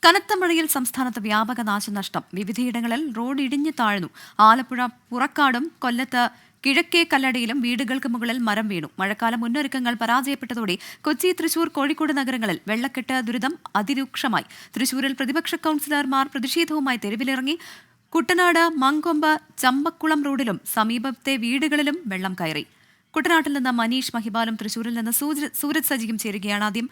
കനത്ത മഴയിൽ സംസ്ഥാനത്ത് വ്യാപക നാശനഷ്ടം. വിവിധയിടങ്ങളിൽ റോഡ് ഇടിഞ്ഞു താഴ്ന്നു. ആലപ്പുഴ പുറക്കാടും കൊല്ലത്ത് കിഴക്കേ കല്ലടയിലും വീടുകൾക്ക് മുകളിൽ മരം വീണു. മഴക്കാല മുന്നൊരുക്കങ്ങൾ പരാജയപ്പെട്ടതോടെ കൊച്ചി, തൃശൂർ, കോഴിക്കോട് നഗരങ്ങളിൽ വെള്ളക്കെട്ട് ദുരിതം അതിരൂക്ഷമായി. തൃശൂരിൽ പ്രതിപക്ഷ കൌൺസിലർമാർ പ്രതിഷേധവുമായി തെരുവിലിറങ്ങി. കുട്ടനാട് മങ്കൊമ്പ് ചമ്പക്കുളം റോഡിലും സമീപത്തെ വീടുകളിലും വെള്ളം കയറി. കുട്ടനാട്ടിൽ നിന്ന് മനീഷ് മഹിബാലും തൃശൂരിൽ നിന്ന് സൂരജ് സജിയും ചേരുകയാണ്. ആദ്യം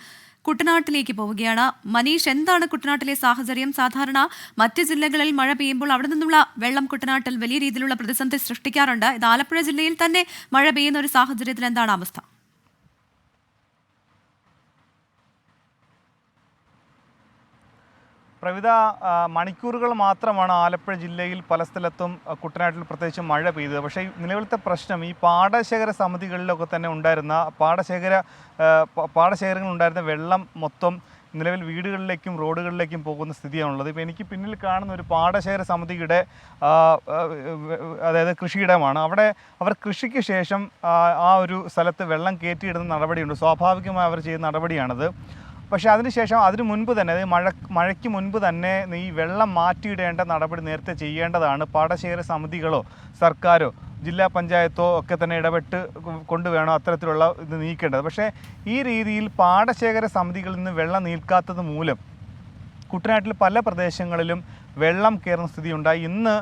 കുട്ടനാട്ടിലേക്ക് പോവുകയാണ്. മനീഷ്, എന്താണ് കുട്ടനാട്ടിലെ സാഹചര്യം? സാധാരണ മറ്റ് ജില്ലകളിൽ മഴ പെയ്യുമ്പോൾ അവിടെ നിന്നുള്ള വെള്ളം കുട്ടനാട്ടിൽ വലിയ രീതിയിലുള്ള പ്രതിസന്ധി സൃഷ്ടിക്കാറുണ്ട്. ഇത് ആലപ്പുഴ ജില്ലയിൽ തന്നെ മഴ പെയ്യുന്ന ഒരു സാഹചര്യത്തിൽ എന്താണ് അവസ്ഥ? പ്രവിധ മണിക്കൂറുകൾ മാത്രമാണ് ആലപ്പുഴ ജില്ലയിൽ പല സ്ഥലത്തും കുട്ടനാട്ടിൽ പ്രത്യേകിച്ച് മഴ പെയ്തത്. പക്ഷേ നിലവിലത്തെ പ്രശ്നം ഈ പാടശേഖര സമിതികളിലൊക്കെ തന്നെ ഉണ്ടായിരുന്ന പാടശേഖരങ്ങൾ ഉണ്ടായിരുന്ന വെള്ളം മൊത്തം നിലവിൽ വീടുകളിലേക്കും റോഡുകളിലേക്കും പോകുന്ന സ്ഥിതിയാണുള്ളത്. ഇപ്പോൾ എനിക്ക് പിന്നിൽ കാണുന്ന ഒരു പാടശേഖര സമിതിയുടെ അതായത് കൃഷിയിടമാണ്. അവിടെ അവർ കൃഷിക്ക് ശേഷം ആ ഒരു സ്ഥലത്ത് വെള്ളം കയറ്റിയിടുന്ന നടപടിയുണ്ട്. സ്വാഭാവികമായി അവർ ചെയ്യുന്ന നടപടിയാണത്. പക്ഷേ അതിനുശേഷം അതിനു മുൻപ് തന്നെ, അതായത് മഴയ്ക്ക് മുൻപ് തന്നെ ഈ വെള്ളം മാറ്റിയിടേണ്ട നടപടി നേരത്തെ ചെയ്യേണ്ടതാണ്. പാടശേഖര സമിതികളോ സർക്കാരോ ജില്ലാ പഞ്ചായത്തോ ഒക്കെ തന്നെ ഇടപെട്ട് കൊണ്ടുവേണം അത്തരത്തിലുള്ള ഇത് നീക്കേണ്ടത്. പക്ഷേ ഈ രീതിയിൽ പാടശേഖര സമിതികളിൽ നിന്ന് വെള്ളം നീക്കാത്തത് മൂലം കുട്ടനാട്ടിൽ പല പ്രദേശങ്ങളിലും വെള്ളം കയറുന്ന സ്ഥിതിയുണ്ടായി. ഇന്ന്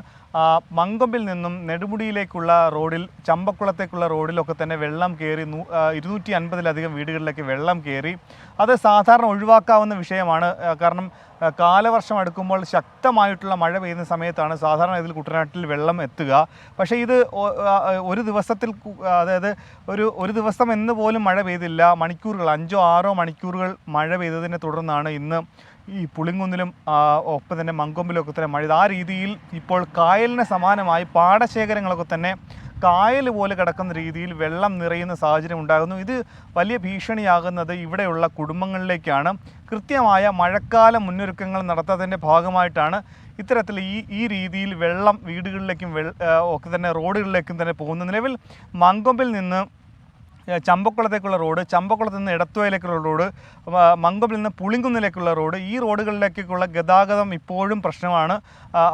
മങ്കൊമ്പിൽ നിന്നും നെടുമുടിയിലേക്കുള്ള റോഡിൽ, ചമ്പക്കുളത്തേക്കുള്ള റോഡിലൊക്കെ തന്നെ വെള്ളം കയറി. 250-ലധികം വീടുകളിലേക്ക് വെള്ളം കയറി. അത് സാധാരണ ഒഴിവാക്കാവുന്ന വിഷയമാണ്. കാരണം കാലവർഷം അടുക്കുമ്പോൾ ശക്തമായിട്ടുള്ള മഴ പെയ്യുന്ന സമയത്താണ് സാധാരണ ഇതിൽ കുട്ടനാട്ടിൽ വെള്ളം എത്തുക. പക്ഷേ ഇത് ഒരു ദിവസത്തിൽ, അതായത് ഒരു ദിവസം എന്ന് പോലും മഴ പെയ്തില്ല. മണിക്കൂറുകൾ, 5-6 മണിക്കൂറുകൾ മഴ പെയ്തതിനെ തുടർന്നാണ് ഇന്ന് ഈ പുളിങ്കുന്നിലും ഒപ്പം തന്നെ മങ്കൊമ്പിലൊക്കെ തന്നെ മഴ. ആ രീതിയിൽ ഇപ്പോൾ കായലിന് സമാനമായി പാടശേഖരങ്ങളൊക്കെ തന്നെ കായൽ പോലെ കിടക്കുന്ന രീതിയിൽ വെള്ളം നിറയുന്ന സാഹചര്യം ഉണ്ടാകുന്നു. ഇത് വലിയ ഭീഷണിയാകുന്നത് ഇവിടെയുള്ള കുടുംബങ്ങളിലേക്കാണ്. കൃത്യമായ മഴക്കാല മുന്നൊരുക്കങ്ങൾ നടത്താത്തതിൻ്റെ ഭാഗമായിട്ടാണ് ഇത്തരത്തിൽ ഈ രീതിയിൽ വെള്ളം വീടുകളിലേക്കും ഒക്കെ തന്നെ റോഡുകളിലേക്കും തന്നെ പോകുന്നത്. നിലവിൽ മങ്കൊമ്പിൽ നിന്ന് ചമ്പക്കുളത്തേക്കുള്ള റോഡ്, ചമ്പക്കുളത്ത് നിന്ന് എടത്തുവയിലേക്കുള്ള റോഡ്, മങ്കൊമ്പിൽ നിന്ന് പുളിങ്കുന്നിലേക്കുള്ള റോഡ്, ഈ റോഡുകളിലേക്കുള്ള ഗതാഗതം ഇപ്പോഴും പ്രശ്നമാണ്.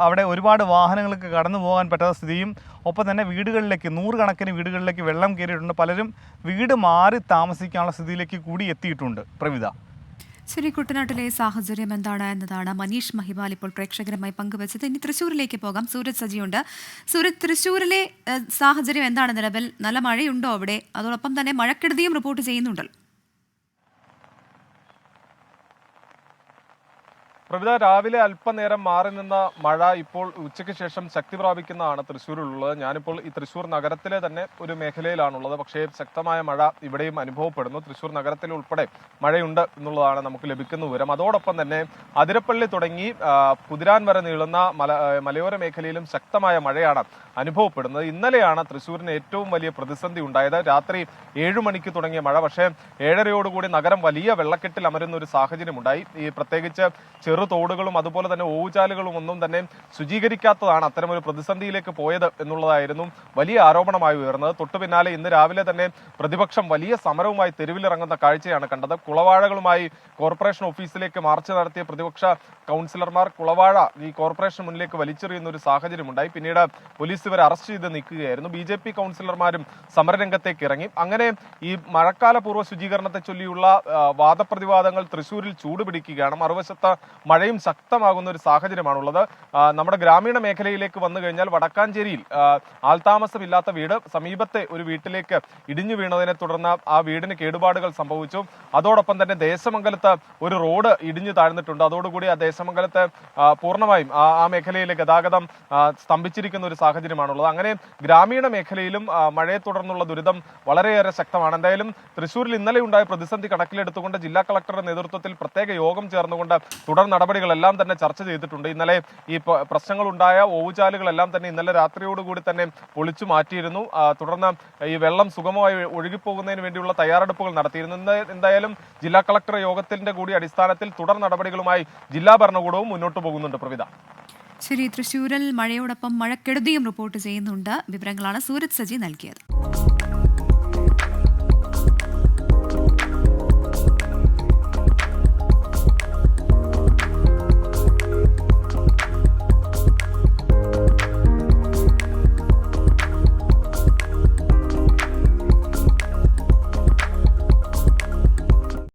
അവിടെ ഒരുപാട് വാഹനങ്ങൾക്ക് കടന്നു പോകാൻ പറ്റാത്ത സ്ഥിതിയും, ഒപ്പം തന്നെ വീടുകളിലേക്ക്, 100 കണക്കിന് വീടുകളിലേക്ക് വെള്ളം കയറിയിട്ടുണ്ട്. പലരും വീട് മാറി താമസിക്കാനുള്ള സ്ഥിതിയിലേക്ക് കൂടി എത്തിയിട്ടുണ്ട്. പ്രവിധ, ശരി, കുട്ടനാട്ടിലെ സാഹചര്യം എന്താണ് എന്നതാണ് മനീഷ് മഹിബാൽ ഇപ്പോൾ പ്രേക്ഷകരുമായി പങ്കുവച്ചത്. ഇനി തൃശ്ശൂരിലേക്ക് പോകാം. സൂരജ് സജിയുണ്ട്. സൂരജ്, തൃശ്ശൂരിലെ സാഹചര്യം എന്താണ് നിലവിൽ? നല്ല മഴയുണ്ടോ അവിടെ? അതോടൊപ്പം തന്നെ മഴക്കെടുതിയും റിപ്പോർട്ട് ചെയ്യുന്നുണ്ടല്ലോ. പ്രവിധ, രാവിലെ അല്പനേരം മാറി നിന്ന മഴ ഇപ്പോൾ ഉച്ചയ്ക്ക് ശേഷം ശക്തി പ്രാപിക്കുന്നതാണ് തൃശ്ശൂരിലുള്ളത്. ഞാനിപ്പോൾ ഈ തൃശ്ശൂർ നഗരത്തിലെ തന്നെ ഒരു മേഖലയിലാണുള്ളത്. പക്ഷേ ശക്തമായ മഴ ഇവിടെയും അനുഭവപ്പെടുന്നു. തൃശ്ശൂർ നഗരത്തിൽ ഉൾപ്പെടെ മഴയുണ്ട് എന്നുള്ളതാണ് നമുക്ക് ലഭിക്കുന്ന വിവരം. അതോടൊപ്പം തന്നെ അതിരപ്പള്ളി തുടങ്ങി കുതിരാൻ വരെ നീളുന്ന മലയോര മേഖലയിലും ശക്തമായ മഴയാണ് അനുഭവപ്പെടുന്നത്. ഇന്നലെയാണ് തൃശ്ശൂരിന് ഏറ്റവും വലിയ പ്രതിസന്ധി ഉണ്ടായത്. രാത്രി 7 മണിക്ക് തുടങ്ങിയ മഴ, പക്ഷേ 7:30യോടുകൂടി നഗരം വലിയ വെള്ളക്കെട്ടിൽ അമരുന്ന ഒരു സാഹചര്യമുണ്ടായി. ഈ പ്രത്യേകിച്ച് ചെറു തോടുകളും അതുപോലെ തന്നെ ഓവുചാലുകളും ഒന്നും തന്നെ ശുചീകരിക്കാത്തതാണ് അത്തരമൊരു പ്രതിസന്ധിയിലേക്ക് പോയത് എന്നുള്ളതായിരുന്നു വലിയ ആരോപണമായി ഉയർന്നത്. തൊട്ടു പിന്നാലെ ഇന്ന് രാവിലെ തന്നെ പ്രതിപക്ഷം വലിയ സമരവുമായി തെരുവിലിറങ്ങുന്ന കാഴ്ചയാണ് കണ്ടത്. കുളവാഴകളുമായി കോർപ്പറേഷൻ ഓഫീസിലേക്ക് മാർച്ച് നടത്തിയ പ്രതിപക്ഷ കൗൺസിലർമാർ കുളവാഴ ഈ കോർപ്പറേഷൻ മുന്നിലേക്ക് വലിച്ചെറിയുന്ന ഒരു സാഹചര്യമുണ്ടായി. പിന്നീട് പോലീസ് ഇവരെ അറസ്റ്റ് ചെയ്ത് നീക്കുകയായിരുന്നു. BJP കൗൺസിലർമാരും സമരരംഗത്തേക്ക് ഇറങ്ങി. അങ്ങനെ ഈ മഴക്കാലപൂർവ്വ ശുചീകരണത്തെ ചൊല്ലിയുള്ള വാദപ്രതിവാദങ്ങൾ തൃശ്ശൂരിൽ ചൂടുപിടിക്കുകയാണ്. മറുവശത്ത് മഴയും ശക്തമാകുന്ന ഒരു സാഹചര്യമാണുള്ളത്. നമ്മുടെ ഗ്രാമീണ മേഖലയിലേക്ക് വന്നു കഴിഞ്ഞാൽ വടക്കാഞ്ചേരിയിൽ ആൾതാമസമില്ലാത്ത വീട് സമീപത്തെ ഒരു വീട്ടിലേക്ക് ഇടിഞ്ഞു വീണതിനെ തുടർന്ന് ആ വീടിന് കേടുപാടുകൾ സംഭവിച്ചു. അതോടൊപ്പം തന്നെ ദേശമംഗലത്ത് ഒരു റോഡ് ഇടിഞ്ഞു താഴ്ന്നിട്ടുണ്ട്. അതോടുകൂടി ആ ദേശമംഗലത്ത് പൂർണ്ണമായും ആ മേഖലയിലെ ഗതാഗതം സ്തംഭിച്ചിരിക്കുന്ന ഒരു സാഹചര്യമാണുള്ളത്. അങ്ങനെ ഗ്രാമീണ മേഖലയിലും മഴയെ തുടർന്നുള്ള ദുരിതം വളരെയേറെ ശക്തമാണ്. എന്തായാലും തൃശ്ശൂരിൽ ഇന്നലെ ഉണ്ടായ പ്രതിസന്ധി കണക്കിലെടുത്തുകൊണ്ട് ജില്ലാ കളക്ടറുടെ നേതൃത്വത്തിൽ പ്രത്യേക യോഗം ചേർന്നുകൊണ്ട് തുടർ നടപടികളെല്ലാം തന്നെ ചർച്ച ചെയ്തിട്ടുണ്ട്. ഇന്നലെ ഈ പ്രശ്നങ്ങളുണ്ടായ ഓവുചാലുകളെല്ലാം തന്നെ ഇന്നലെ രാത്രിയോടുകൂടി തന്നെ പൊളിച്ചു മാറ്റിയിരുന്നു. തുടർന്ന് ഈ വെള്ളം സുഗമമായി ഒഴുകിപ്പോകുന്നതിന് വേണ്ടിയുള്ള തയ്യാറെടുപ്പുകൾ നടത്തിയിരുന്നു. എന്തായാലും ജില്ലാ കളക്ടർ യോഗത്തിന്റെ കൂടി അടിസ്ഥാനത്തിൽ തുടർ നടപടികളുമായി ജില്ലാ ഭരണകൂടവും മുന്നോട്ട് പോകുന്നുണ്ട്. പ്രവിധ, ശരി, തൃശ്ശൂരിൽ മഴയോടൊപ്പം മഴക്കെടുതിയും റിപ്പോർട്ട് ചെയ്യുന്നുണ്ട്. വിവരങ്ങളാണ് സൂരജ് സജി നൽകിയത്.